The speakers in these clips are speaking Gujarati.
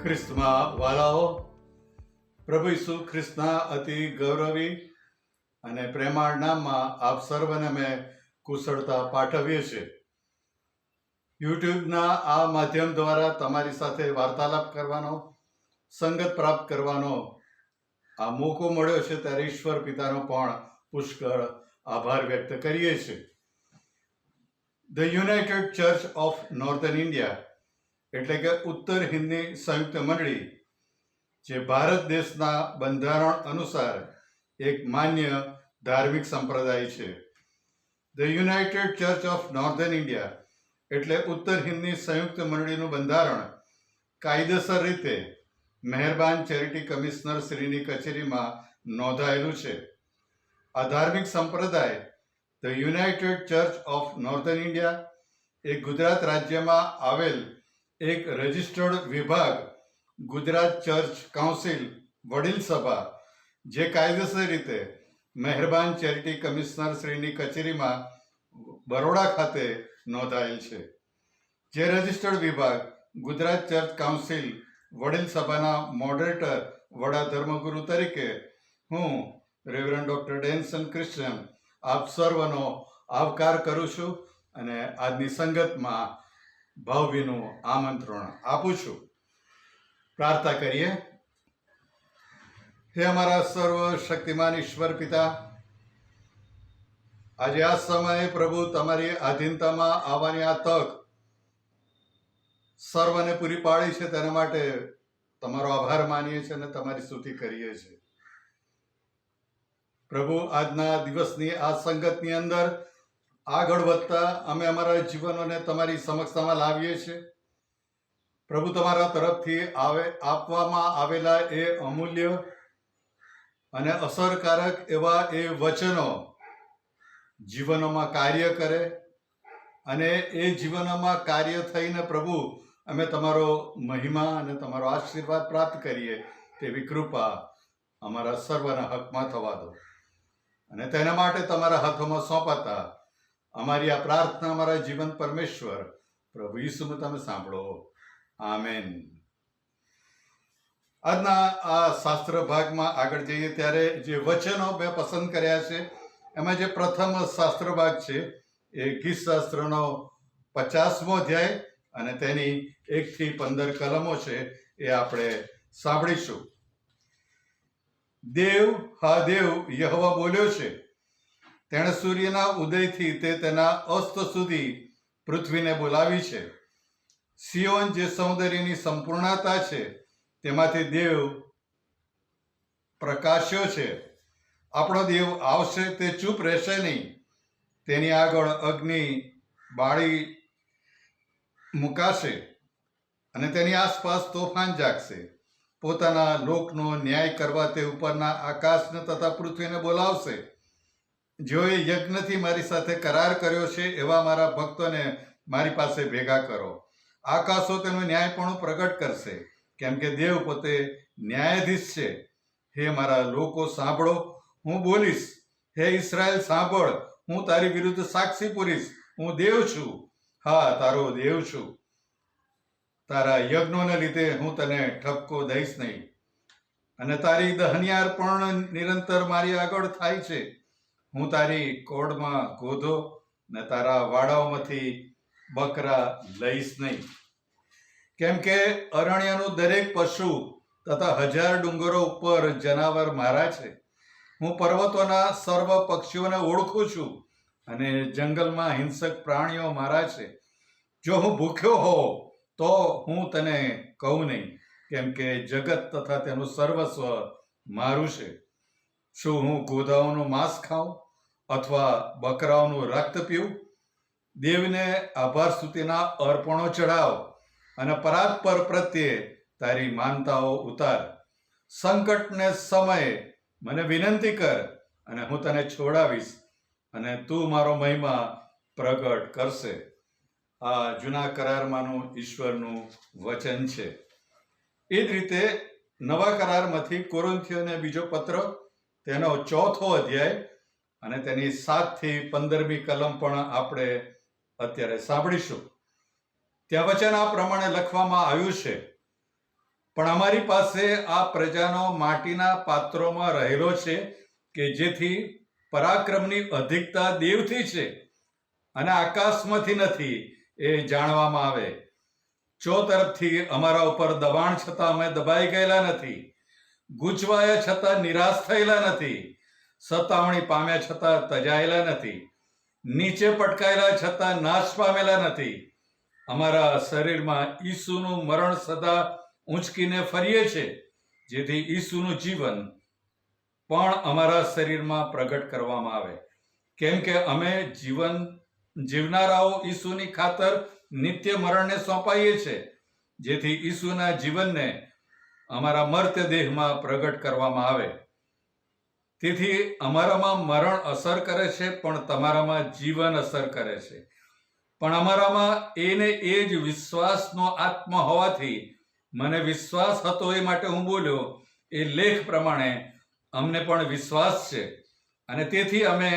ખ્રિસ્તમાં વાલાઓ, પ્રભુ ઈસુ ખ્રિસ્તના અતિ ગૌરવી અને પ્રેમાળ નામમાં આપ સર્વને મેં કુશળતા પાઠવીએ છીએ. યુટ્યુબના આ માધ્યમ દ્વારા તમારી સાથે વાર્તાલાપ કરવાનો, સંગત પ્રાપ્ત કરવાનો આ મોકો મળ્યો છે, ત્યારે ઈશ્વર પિતાનો પણ પુષ્કળ આભાર વ્યક્ત કરીએ છીએ. The United Church of Northern India એટલે કે ઉત્તર હિન્દની સંયુક્ત મંડળી, જે ભારત દેશના બંધારણ અનુસાર એક માન્ય ધાર્મિક સંપ્રદાય છે. The United Church of Northern India એટલે ઉત્તર હિન્દની સંયુક્ત મંડળીનું બંધારણ કાયદેસર રીતે મહેરબાન ચેરિટી કમિશનર શ્રીની કચેરીમાં નોંધાયેલું છે. આ ધાર્મિક સંપ્રદાય the United Church of Northern India એ ગુજરાત રાજ્યમાં આવેલ એક રજિસ્ટર્ડ વિભાગ ગુજરાત ચર્ચ કાઉન્સિલ વડીલ સભા, જે કાયદેસર રીતે મહેરબાન ચેરિટી કમિશનર શ્રીની કચેરીમાં બરોડા ખાતે નોંધાયેલ છે. જે રજિસ્ટર્ડ વિભાગ ગુજરાત ચર્ચ કાઉન્સિલ વડીલ સભાના મોડરેટર વડા ધર્મગુરુ તરીકે હું રેવરન્ડ ડોક્ટર ડેન્સન ક્રિશ્ચન આપ સર્વનો આવકાર કરું છું અને આજની સંગતમાં ભાવભીનું આમંત્રણ આપું છું. પ્રાર્થના કરીએ. હે અમારા સર્વશક્તિમાન ઈશ્વર પિતા, આજે આ સમયે પ્રભુ તમારી આધીનતામાં આવવાની આ તક સર્વને પૂરી પાડી છે, તેના માટે તમારો આભાર માનીએ છીએ અને તમારી સ્તુતિ કરીએ છીએ. પ્રભુ, આજના દિવસની આ સંગતની અંદર આગળ વધતા અમે અમારા જીવનોને તમારી સમક્ષમાં લાવીએ છીએ. પ્રભુ, તમારા તરફથી આપવામાં આવેલા એ અમૂલ્ય અને અસરકારક એવા એ વચનો જીવનોમાં કાર્ય કરે અને એ જીવનોમાં કાર્ય થઈને પ્રભુ અમે તમારો મહિમા અને તમારો આશીર્વાદ પ્રાપ્ત કરીએ તેવી કૃપા અમારા સર્વના હકમાં થવા દો. અને તેના માટે તમારા હાથોમાં સોંપાતા અમારી આ પ્રાર્થના અમારા જીવન પરમેશ્વર પ્રભુ ઈસુમાં તમે સાંભળો. આમેન. આજના આ શાસ્ત્ર ભાગમાં આગળ જઈએ ત્યારે જે વચનો મેં પસંદ કર્યા છે, એમાં જે પ્રથમ શાસ્ત્ર ભાગ છે એ ગીત શાસ્ત્રનો 50મો અધ્યાય અને તેની 1 થી 15 કલમો છે, એ આપણે સાંભળીશું. દેવ, હા દેવ યહોવા બોલ્યો છે, તેણે સૂર્યના ઉદયથી તે તેના અસ્ત સુધી પૃથ્વીને બોલાવી છે. સિયોન જે સૌંદર્યની સંપૂર્ણતા છે, તેમાંથી દેવ પ્રકાશ્યો છે. આપણો દેવ આવશે, તે ચૂપ રહેશે નહીં. તેની આગળ અગ્નિ બાળી મુકાશે અને તેની આસપાસ તોફાન જાગશે. પોતાના લોકનો ન્યાય કરવા તે ઉપરના આકાશને તથા પૃથ્વીને બોલાવશે. જેઓએ યજ્ઞથી મારી સાથે કરાર કર્યો છે, એવા મારા ભક્તોને મારી પાસે ભેગા કરો. આકાશો તેનું ન્યાયપણું પ્રગટ કરશે, કેમ કે દેવ પોતે ન્યાયાધીશ છે. હે મારા લોકો, સાંભળો, હું બોલીશ. હે ઇસ્રાયેલ, સાંભળ, હું તારી વિરુદ્ધ સાક્ષી પૂરીશ. હું દેવ છું, હા, તારો દેવ છું. તારા યજ્ઞોને લીધે હું તને ઠપકો દઈશ નહીં. અને તારી દહનિયાર પણ નિરંતર મારી આગળ થાય છે. હું તારી કોડમાં ગોધો ને તારા વાડાઓમાંથી બકરા લઈશ નહીં. કેમ કે અરણ્યનું દરેક પશુ તથા 1000 ડુંગરો ઉપર જનાવર મારા છે. હું પર્વતોના સર્વ પક્ષીઓને ઓળખું છું અને જંગલમાં હિંસક પ્રાણીઓ મારા છે. જો હું ભૂખ્યો હોઉં તો હું તને કહું નહીં, કેમ કે જગત તથા તેનું સર્વસ્વ મારું છે. શું હું ગોધાઓનું માંસ ખાઉં અથવા બકરાઓનું રક્ત પીવું? દેવને આભાર સ્તુતિના અર્પણો ચઢાવ અને પરાત્પર પ્રત્યે તારી માનતાઓ ઉતાર. સંકટને સમયે મને વિનંતી કર અને હું તને છોડાવીશ અને તું મારો મહિમા પ્રગટ કરશે. આ જૂના કરારમાંનું ઈશ્વરનું વચન છે. એ જ રીતે નવા કરારમાંથી કોરિન્થીયોને બીજો પત્ર, તેનો 4થો અધ્યાય અને તેની 7 થી 15મી કલમ પણ આપણે અત્યારે સાંભળીશું. ત્યાં વચન આ પ્રમાણે લખવામાં આવ્યું છે, પણ અમારી પાસે આ પ્રજાનો માટીના પાત્રોમાં રહેલો છે કે જેથી પરાક્રમની અધિકતા દેવથી છે અને આકાશમાંથી નથી એ જાણવામાં આવે. તરફથી અમારા ઉપર દબાણ છતાં અમે દબાઈ ગયેલા નથી, ગૂંચવાયા છતાં નિરાશ થયેલા નથી, સતાવણી પામ્યા છતાં તજાયેલા નથી, નીચે પટકાયેલા છતાં નાશ પામેલા નથી. અમારા શરીરમાં ઈસુનું મરણ સદા ઊંચકીને ફરીએ છે, જેથી ઈસુનું જીવન પણ અમારા શરીરમાં પ્રગટ કરવામાં આવે. કેમ કે અમે જીવન જીવનારાઓ ઈસુની ખાતર નિત્ય મરણને સોંપાઈએ છે, જેથી ઈસુના જીવનને અમારા મર્ત્ય દેહમાં પ્રગટ કરવામાં આવે. તેથી અમારામાં મરણ અસર કરે છે, પણ તમારામાં જીવન અસર કરે છે. પણ અમારામાં એને એ જ વિશ્વાસનો આત્મા હોવાથી મને વિશ્વાસ હતો એ માટે હું બોલ્યો. એ લેખ પ્રમાણે અમને પણ વિશ્વાસ છે અને તેથી અમે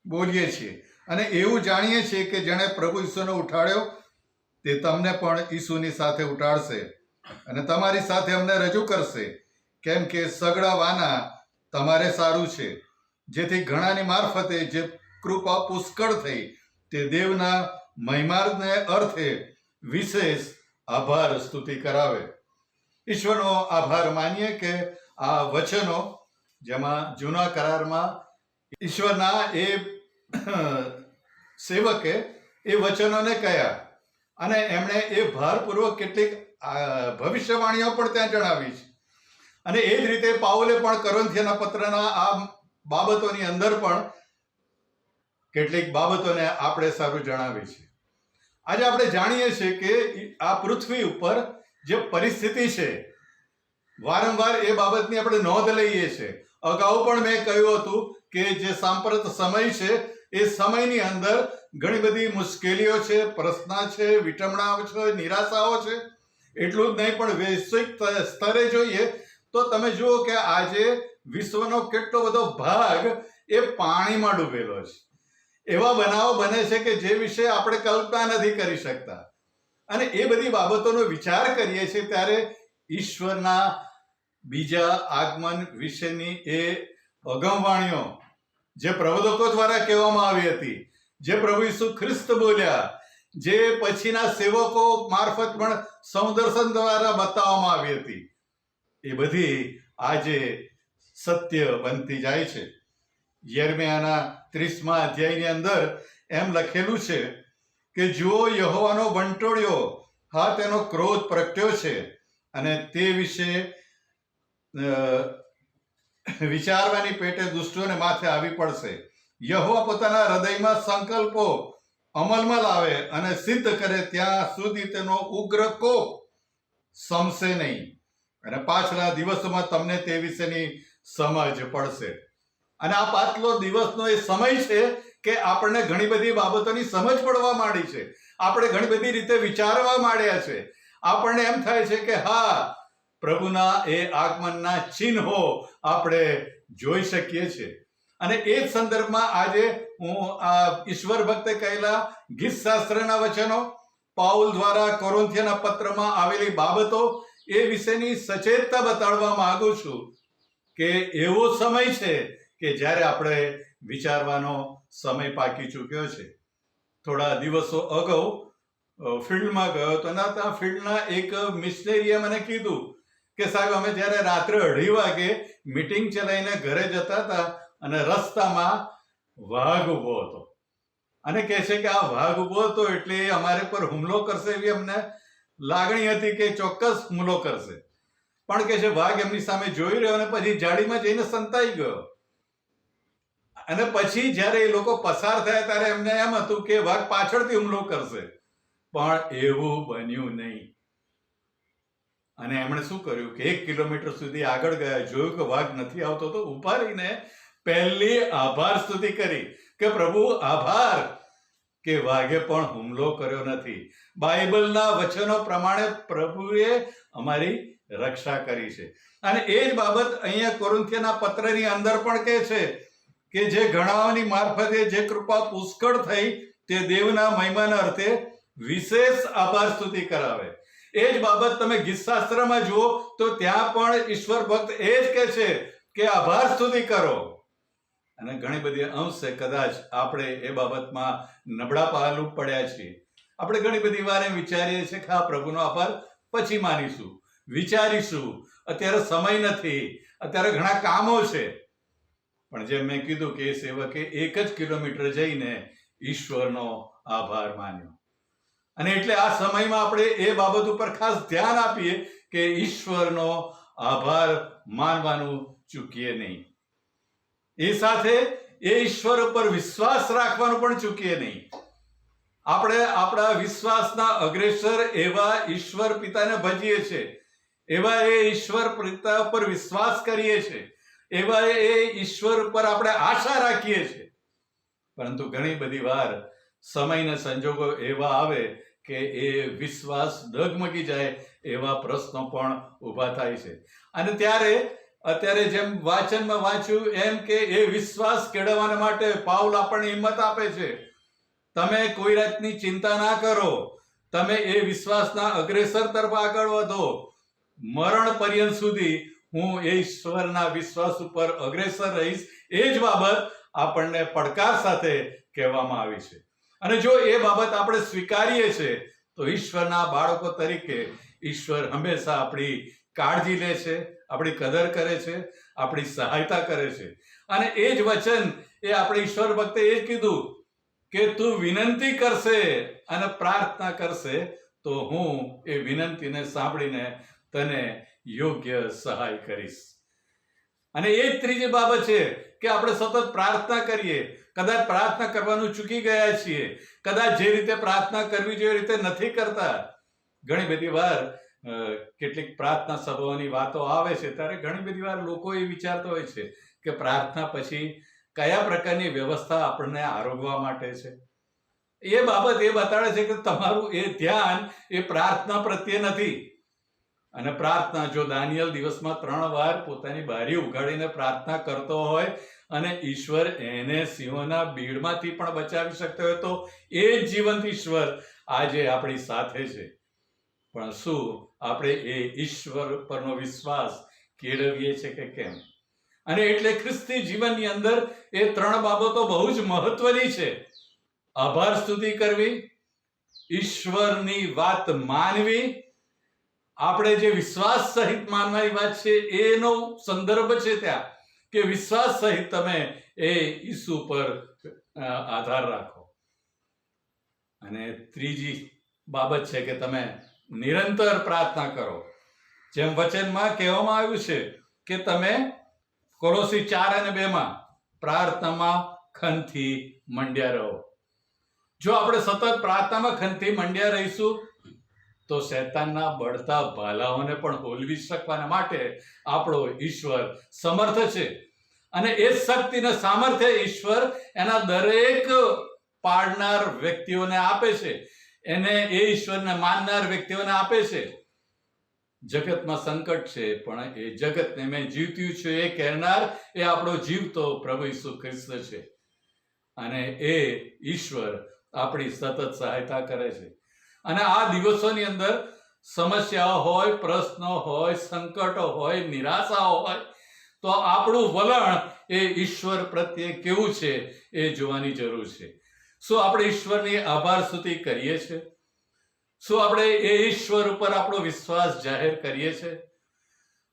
બોલીએ છીએ અને એવું જાણીએ છીએ કે જેણે પ્રભુ ઈસુને ઉઠાડ્યો તે તમને પણ ઈસુની સાથે ઉઠાડશે અને તમારી સાથે અમને રજૂ કરશે. કેમ કે સગડા વાના તમારે સારું છે, જેથી ઘણાની મારફતે જે કૃપા પુષ્કળ થઈ તે દેવના મહિમાને અર્થે વિશેષ આભાર સ્તુતિ કરાવે. ઈશ્વરનો આભાર માનીએ કે આ વચનો જેમાં જૂના કરારમાં ઈશ્વરના એ સેવકે એ વચનોને કહ્યા અને એમણે એ ભારપૂર્વક કેટલીક ભવિષ્યવાણીઓ પણ ત્યાં જણાવી છે. અને એ જ રીતે પાઉલે પણ કોરિન્થીયના પત્રના આ બાબતોની અંદર પણ કેટલીક બાબતોને આપણે સારું જણાવી છે. આજે આપણે જાણીએ છીએ કે આ પૃથ્વી ઉપર જે પરિસ્થિતિ છે, વારંવાર એ બાબતની આપણે નોંધ લઈએ છીએ. અગાઉ પણ મેં કહ્યું હતું કે જે સાંપ્રત સમય છે એ સમયની અંદર ઘણી બધી મુશ્કેલીઓ છે, પ્રશ્ન છે, વિટંબણાઓ છે, નિરાશાઓ છે. એટલું જ નહીં પણ વૈશ્વિક સ્તરે જોઈએ તો તમે જુઓ કે આજે વિશ્વનો કેટલો બધો ભાગ એ પાણીમાં ડૂબેલો છે. એવા બનાવો બને છે કે જે વિશે આપણે કલ્પના નથી કરી શકતા. અને એ બધી બાબતોનો વિચાર કરીએ છીએ ત્યારે ઈશ્વરના બીજા આગમન વિશેની એ અગમવાણીઓ જે પ્રબોધકો દ્વારા કહેવામાં આવી હતી, જે પ્રભુ ઈસુ ખ્રિસ્ત બોલ્યા, જે પછીના સેવકો મારફત પણ સમદર્શન દ્વારા બતાવવામાં આવી હતી, એ બધી આજે સત્ય બનતી જાય છે. યર્મિયાના 30મા અધ્યાયની અંદર એમ લખેલું છે કે જુઓ, યહોવાનો વંટોળિયો, હા, તેનો ક્રોધ પ્રગટ્યો છે અને તે વિશે વિચારવાની પેટે દુષ્ટોને માથે આવી પડશે. યહોવા પોતાના હૃદયમાં સંકલ્પો અમલમાં લાવે અને સિદ્ધ કરે ત્યાં સુધી તેનો ઉગ્ર કોપ શમશે નહીં અને પાછલા દિવસોમાં તમને તે વિશેની સમજ પડશે. અને આ પાછલો દિવસનો એ સમય છે કે આપણને ઘણી બધી બાબતોની સમજ પડવા માંડી છે. આપણે ઘણી બધી રીતે વિચારવા માંડ્યા છે. આપણને એમ થાય છે કે હા, પ્રભુના એ આગમનના ચિહ્નો આપણે જોઈ શકીએ છીએ. અને એ જ સંદર્ભમાં આજે હું આ ઈશ્વર ભક્તે કહેલા ગીતશાસ્ત્રના વચનો, પાઉલ દ્વારા કોરિન્થીયના પત્રમાં આવેલી બાબતો, એ વિશેની સચેતતા બતાડવા માંગુ છું કે એવો સમય છે કે જ્યારે આપણે વિચારવાનો સમય પાકી ચૂક્યો છે. થોડા દિવસો અગાઉ ફિલ્ડમાં ગયો હતો અને ત્યાં ફિલ્ડના એક મિશનરીએ મને કીધું કે સાહેબ, અમે જ્યારે રાત્રે 2:30 વાગે મીટિંગ ચલાવીને ઘરે જતા હતા અને રસ્તામાં વાઘ ઉભો હતો અને કહે છે કે આ વાઘ ઉભો હતો એટલે અમારે પર હુમલો કરશે એવી અમને લાગણી હતી કે ચોક્કસ હુમલો કરશે. પણ કહે છે વાઘ એમની સામે જોઈ રહ્યો અને પછી જાડીમાં જઈને સંતાઈ ગયો. અને પછી જ્યારે એ લોકો પસાર થયા ત્યારે એમને એમ હતું કે વાઘ પાછળથી હુમલો કરશે, પણ એવું બન્યું નહીં. અને એમણે શું કર્યું કે 1 કિલોમીટર સુધી આગળ ગયા, જોયું કે વાઘ નથી આવતો તો ઉભા રહીને પહેલી આભાર સ્તુતિ કરી કે પ્રભુ આભાર કે વાઘે પણ હુમલો કર્યો નથી. બાઇબલના વચનો પ્રમાણે પ્રભુએ અમારી રક્ષા કરી છે. અને એ જ બાબત અહીંયા કોરિન્થીયના પત્રની અંદર પણ કહે છે કે જે ઘણાઓની મારફતે જે કૃપા પુષ્કળ થઈ તે દેવના મહિમાના અર્થે વિશેષ આભાર સ્તુતિ કરાવે. એ જ બાબત તમે ગીતશાસ્ત્રમાં જુઓ તો ત્યાં પણ ઈશ્વર ભક્ત એ જ કહે છે કે આભાર સ્તુતિ કરો. અને ઘણી બધી અંશે કદાચ આપણે એ બાબતમાં નબળા પાલું પડ્યા છીએ. આપણે ઘણી બધી વાર એમ વિચારીએ છીએ કે આ પ્રભુનો આભાર પછી માનીશું, વિચારીશું, અત્યારે સમય નથી, અત્યારે ઘણા કામો છે. પણ જેમ મેં કીધું કે એ સેવકે 1 જ કિલોમીટર જઈને ઈશ્વરનો આભાર માન્યો. અને એટલે આ સમયમાં આપણે એ બાબત ઉપર ખાસ ધ્યાન આપીએ કે ઈશ્વરનો આભાર માનવાનું ચૂકીએ નહીં. એ સાથે એ ઈશ્વર ઉપર વિશ્વાસ રાખવાનું પણ ચૂકીએ નહીં. આપણે આપણા વિશ્વાસના અગ્રેસર એવા ઈશ્વર પિતાને ભજીએ છીએ, એવા એ ઈશ્વર પિતા ઉપર વિશ્વાસ કરીએ છીએ, એવા એ ઈશ્વર ઉપર આપણે આશા રાખીએ છીએ. પરંતુ ઘણી બધી વાર સમયના સંજોગો એવા આવે કે એ વિશ્વાસ ડગમગી જાય એવા પ્રશ્નો પણ ઊભા થાય છે. અને ત્યારે અત્યારે જેમ વાંચનમાં વાંચ્યું એમ કે એ વિશ્વાસ કેળવવા માટે પાઉલ આપણને હિંમત આપે છે. તમે કોઈ જાતની ચિંતા ના કરો, તમે એ વિશ્વાસના અગ્રેસર તરફ આગળ વધો. મરણ પર્યંત સુધી હું એ ઈશ્વરના વિશ્વાસ ઉપર અગ્રેસર રહીશ. એ જ બાબત આપણને પડકાર સાથે કહેવામાં આવી છે. અને જો એ બાબત આપણે સ્વીકારીએ છીએ તો ઈશ્વરના બાળકો તરીકે ઈશ્વર હંમેશા આપણી કાળજી લે છે, આપણી કદર કરે છે, આપણી સહાયતા કરે છે. અને એ જ વચન એ આપણે ઈશ્વર ભક્તે એ જ કીધું કે તું વિનંતી કરશે અને પ્રાર્થના કરશે તો હું એ વિનંતીને સાંભળીને તને યોગ્ય સહાય કરીશ. અને એ જ ત્રીજી બાબત છે કે આપણે સતત પ્રાર્થના કરીએ. કદાચ પ્રાર્થના કરવાનું ચૂકી ગયા છીએ, કદાચ જે રીતે પ્રાર્થના કરવી જોઈએ એ રીતે નથી કરતા. ઘણી બધી વાર કેટલીક પ્રાર્થના સભાઓની વાતો આવે છે ત્યારે ઘણી બધી વાર લોકો એ વિચારતા હોય છે કે પ્રાર્થના પછી કયા પ્રકારની વ્યવસ્થા આપણને આરોગવા માટે છે. એ બાબત એ બતાડે છે કે તમારું એ ધ્યાન એ પ્રાર્થના પ્રત્યે નથી. અને પ્રાર્થના, જો દાનિયેલ દિવસમાં 3 વાર પોતાની બારી ઉઘાડીને પ્રાર્થના કરતો હોય અને ઈશ્વર એને સિંહોના બીડમાંથી પણ બચાવી શકતો હોય તો એ જ જીવંત ઈશ્વર આજે આપણી સાથે છે. પણ શું આપણે એ ઈશ્વર પરનો વિશ્વાસ કેળવીએ છીએ કે કેમ? અને એટલે ખ્રિસ્તી જીવનની અંદર એ 3 બાબતો બહુ જ મહત્વની છે. આભાર સ્તુતિ કરવી, ઈશ્વરની વાત માનવી, આપણે જે વિશ્વાસ સહિત માનવાની વાત છે એનો સંદર્ભ છે ત્યાં કે વિશ્વાસ સહિત તમે એ ઈસુ પર આધાર રાખો. અને ત્રીજી બાબત છે કે તમે નિરંતર પ્રાર્થના કરો. જેમ વચનમાં કહેવામાં આવ્યું છે કે તમે કોલોસી 4 અને 2 માં પ્રાર્થનામાં ખનથી મંડ્યા રહો. જો આપણે સતત પ્રાર્થનામાં ખનથી મંડ્યા રહીશું તો શૈતાનના બળતા ભાલાઓને પણ હોલવી શકવાના માટે આપણો ઈશ્વર સમર્થ છે. અને એ શક્તિને સામર્થ્ય ઈશ્વર એના દરેક પાડનાર વ્યક્તિઓને આપે છે, એને એ ઈશ્વરને માનનાર વ્યક્તિઓને આપે છે. જગતમાં સંકટ છે પણ એ જગતને મેં જીત્યું છે એ કહેનાર એ આપણો જીવતો પ્રભુ ઈસુ ખ્રિસ્ત છે. અને એ ઈશ્વર આપણી સતત સહાયતા કરે છે. અને આ દિવસોની અંદર સમસ્યાઓ હોય, પ્રશ્નો હોય, સંકટો હોય, નિરાશાઓ હોય તો આપણું વલણ એ ઈશ્વર પ્રત્યે કેવું છે એ જોવાની જરૂર છે. શું આપણે ઈશ્વરની આભાર સ્તુતિ કરીએ છીએ? શું આપણે એ ઈશ્વર ઉપર આપણો વિશ્વાસ જાહેર કરીએ છીએ?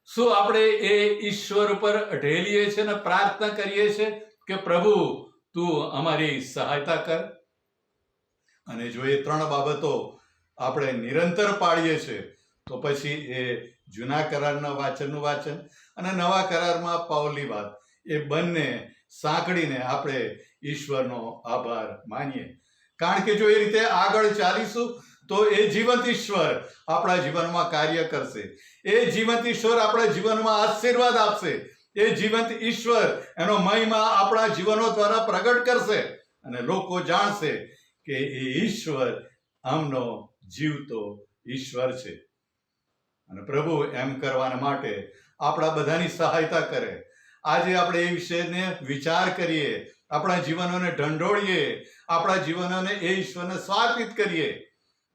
શું આપણે એ ઈશ્વર ઉપર ઢેલીએ છીએ અને પ્રાર્થના કરીએ છીએ કે પ્રભુ તું અમારી સહાયતા કર? અને જો એ 3 બાબતો આપણે નિરંતર પાળીએ છીએ તો પછી એ જૂના કરારના વાંચનનું વાંચન અને નવા કરારમાં પાઉલની વાત એ બંને સાંકળીને આપણે ઈશ્વરનો આભાર માનીએ. કારણ કે જો એ રીતે આગળ ચાલીશું તો એ જીવંત ઈશ્વર આપણા જીવનમાં કાર્ય કરશે. એ જીવંત ઈશ્વર આપણા જીવનમાં આશીર્વાદ આપશે. એ જીવંત ઈશ્વર એનો મહિમા આપણા જીવનો દ્વારા પ્રગટ કરશે અને લોકો જાણશે કે એ ઈશ્વર આમનો જીવતો ઈશ્વર છે. અને પ્રભુ એમ કરવાના માટે આપણા બધાની સહાયતા કરે. આજે આપણે એ વિષયને વિચાર કરીએ, આપણા જીવનોને ઢંઢોળીએ, આપણા જીવનોને એ ઈશ્વરને સમર્પિત કરીએ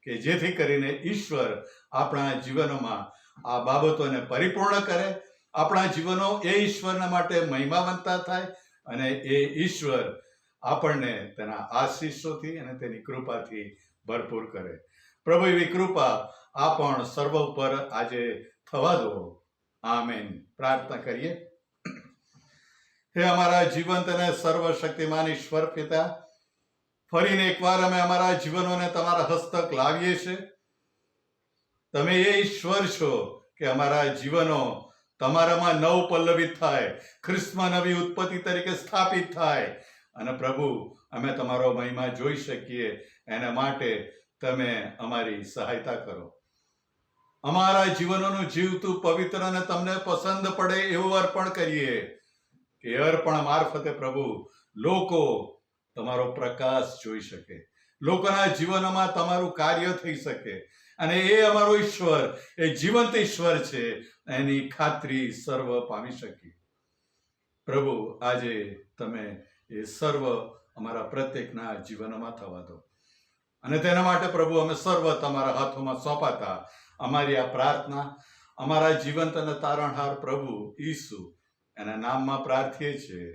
કે જેથી કરીને ઈશ્વર આપણા જીવનોમાં આ બાબતોને પરિપૂર્ણ કરે, આપણા જીવનો એ ઈશ્વરના માટે મહિમાવંતા થાય અને એ ઈશ્વર આપણને તેના આશીષોથી અને તેની કૃપાથી ભરપૂર કરે. પ્રભુ એવી કૃપા આ પણ સર્વ ઉપર આજે થવા દો. આમેન. પ્રાર્થના કરીએ. હે અમારા જીવંત અને સર્વશક્તિમાન ઈશ્વર પિતા, ફરીને એકવાર અમે અમારા જીવનોને તમારા હસ્તક લાવીએ છીએ. તમે એ ઈશ્વર છો કે અમારા જીવનો તમારામાં નવ પલ્લવિત થાય, ખ્રિસ્તમાં નવી ઉત્પત્તિ તરીકે સ્થાપિત થાય અને પ્રભુ અમે તમારો મહિમા જોઈ શકીએ. એના માટે તમે અમારી સહાયતા કરો. અમારા જીવનોનું જીવતું પવિત્ર અને તમને પસંદ પડે એવું અર્પણ કરીએ કે અર્પણ મારફતે પ્રભુ લોકો તમારો પ્રકાશ જોઈ શકે, લોકોના જીવનમાં તમારું કાર્ય થઈ શકે અને એ અમારો ઈશ્વર, એ જીવંત ઈશ્વર છે, એની ખાતરી સર્વ પામી શકીએ. પ્રભુ આજે તમે એ સર્વ અમારા પ્રત્યેકના જીવનમાં થવા દો અને તેના માટે પ્રભુ અમે સર્વ તમારા હાથોમાં સોંપાતા અમારી આ પ્રાર્થના અમારા જીવંત અને તારણહાર પ્રભુ ઈસુ એના નામમાં પ્રાર્થીએ છીએ.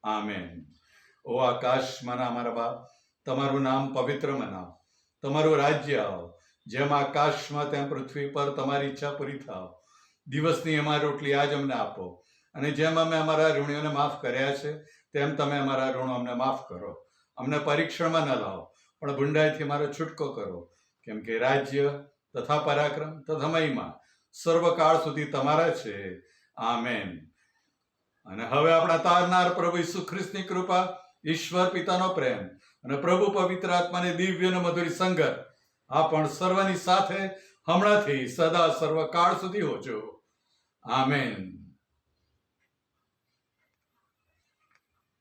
આમેન. ઓ આકાશમાંના અમારા બાપ, તમારું નામ પવિત્ર મનાવ, તમારું રાજ્ય આવ, જેમ આકાશમાં તેમ પૃથ્વી પર તમારી ઈચ્છા પૂરી થાવ. દિવસની અમારી રોટલી આજ અમને આપો અને જેમ અમે અમારા ઋણીઓને માફ કર્યા છે તેમ તમે અમારા ઋણો અમને માફ કરો. અમને પરીક્ષણમાં ન લાવો પણ ભૂંડાઈથી અમારો છૂટકો કરો, કેમ કે રાજ્ય તથા પરાક્રમ તથા મહિમા સર્વકાળ સુધી તમારા છે. આમેન. અને હવે આપણા તારનાર પ્રભુ ઈસુ ખ્રિસ્તની કૃપા, ઈશ્વર પિતાનો પ્રેમ અને પ્રભુ પવિત્ર આત્માની દિવ્ય અને મધુરી સંગત આ પણ સર્વની સાથે હમણાંથી સદા સર્વકાળ સુધી હોજો. આમેન.